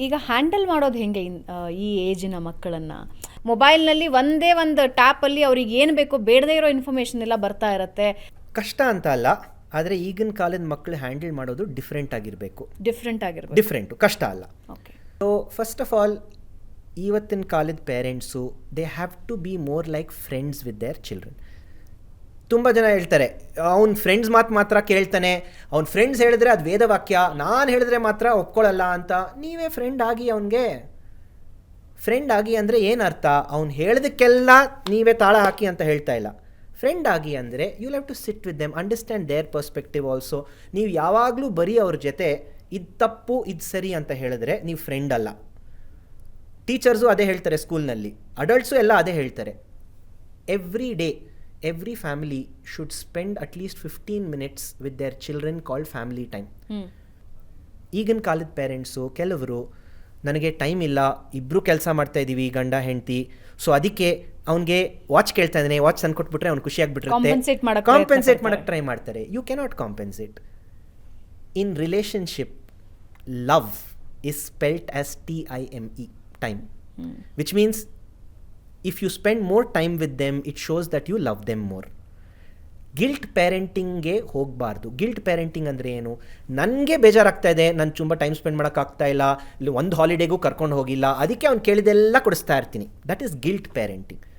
ಈಗ ಹ್ಯಾಂಡಲ್ ಮಾಡೋದು ಹೆಂಗೆ ಈ ಏಜಿನ ಮಕ್ಕಳನ್ನು? ಮೊಬೈಲ್ನಲ್ಲಿ ಒಂದೇ ಒಂದು ಟ್ಯಾಪಲ್ಲಿ ಅವ್ರಿಗೆ ಏನು ಬೇಕೋ ಬೇಡದೇ ಇರೋ ಇನ್ಫಾರ್ಮೇಷನ್ ಎಲ್ಲ ಬರ್ತಾ ಇರುತ್ತೆ. ಕಷ್ಟ ಅಂತ ಅಲ್ಲ, ಆದರೆ ಈಗಿನ ಕಾಲದ ಮಕ್ಕಳು ಹ್ಯಾಂಡಲ್ ಮಾಡೋದು ಡಿಫ್ರೆಂಟ್ ಆಗಿರಬೇಕು. ಡಿಫ್ರೆಂಟು, ಕಷ್ಟ ಅಲ್ಲ. Okay. So first of all, ಇವತ್ತಿನ ಕಾಲದ parents they have to be more like friends with their children. ತುಂಬ ಜನ ಹೇಳ್ತಾರೆ ಅವ್ನ ಫ್ರೆಂಡ್ಸ್ ಮಾತ್ರ ಕೇಳ್ತಾನೆ, ಅವ್ನ ಫ್ರೆಂಡ್ಸ್ ಹೇಳಿದ್ರೆ ಅದು ವೇದವಾಕ್ಯ, ನಾನು ಹೇಳಿದ್ರೆ ಮಾತ್ರ ಒಪ್ಕೊಳ್ಳಲ್ಲ ಅಂತ. ನೀವೇ ಫ್ರೆಂಡ್ ಆಗಿ ಅವನಿಗೆ. ಫ್ರೆಂಡ್ ಆಗಿ ಅಂದರೆ ಏನು ಅರ್ಥ? ಅವ್ನು ಹೇಳೋದಕ್ಕೆಲ್ಲ ನೀವೇ ತಾಳ ಹಾಕಿ ಅಂತ ಹೇಳ್ತಾ ಇಲ್ಲ. ಫ್ರೆಂಡ್ ಆಗಿ ಅಂದರೆ you have to sit with them, understand their perspective also. ನೀವು ಯಾವಾಗಲೂ ಬರೀ ಅವ್ರ ಜೊತೆ ಇದು ತಪ್ಪು ಇದು ಸರಿ ಅಂತ ಹೇಳಿದ್ರೆ ನೀವು ಫ್ರೆಂಡ್ ಅಲ್ಲ. ಟೀಚರ್ಸು ಅದೇ ಹೇಳ್ತಾರೆ ಸ್ಕೂಲ್ನಲ್ಲಿ, ಅಡಲ್ಟ್ಸು ಎಲ್ಲ ಅದೇ ಹೇಳ್ತಾರೆ. Every day every family should spend at least 15 minutes with their children called family time. ಈಗಿನ ಕಾಲದ ಪೇರೆಂಟ್ಸು ಕೆಲವರು, ನನಗೆ ಟೈಮ್ ಇಲ್ಲ, ಇಬ್ಬರು ಕೆಲಸ ಮಾಡ್ತಾ ಇದ್ದೀವಿ ಗಂಡ ಹೆಂಡತಿ, ಸೊ ಅದಕ್ಕೆ ಅವ್ನಿಗೆ ವಾಚ್ ಕೇಳ್ತಾ ಇದ್ದಾನೆ, ವಾಚ್ ತಂದು ಕೊಟ್ಬಿಟ್ರೆ ಅವ್ನು ಖುಷಿಯಾಗಿಬಿಟ್ಟಿರುತ್ತೆ, ಕಾಂಪೆನ್ಸೇಟ್ ಮಾಡೋಕ್ಕೆ ಟ್ರೈ ಮಾಡ್ತಾರೆ. You cannot compensate. In relationship, love is spelt as TIME, time, which means if you spend more time with them, it shows that you love them more. Guilt ಪೇರೆಂಟಿಂಗ್ಗೆ ಹೋಗಬಾರ್ದು. Guilt parenting ಅಂದರೆ ಏನು? ನನಗೆ ಬೇಜಾರಾಗ್ತಾ ಇದೆ, ನಾನು ತುಂಬ time spend ಮಾಡೋಕ್ಕಾಗ್ತಾ ಇಲ್ಲ, ಇಲ್ಲಿ ಒಂದು ಹಾಲಿಡೇಗೂ ಕರ್ಕೊಂಡು ಹೋಗಿಲ್ಲ, ಅದಕ್ಕೆ ಅವ್ನು ಕೇಳಿದೆಲ್ಲ ಕೊಡಿಸ್ತಾ ಇರ್ತೀನಿ. That is guilt parenting.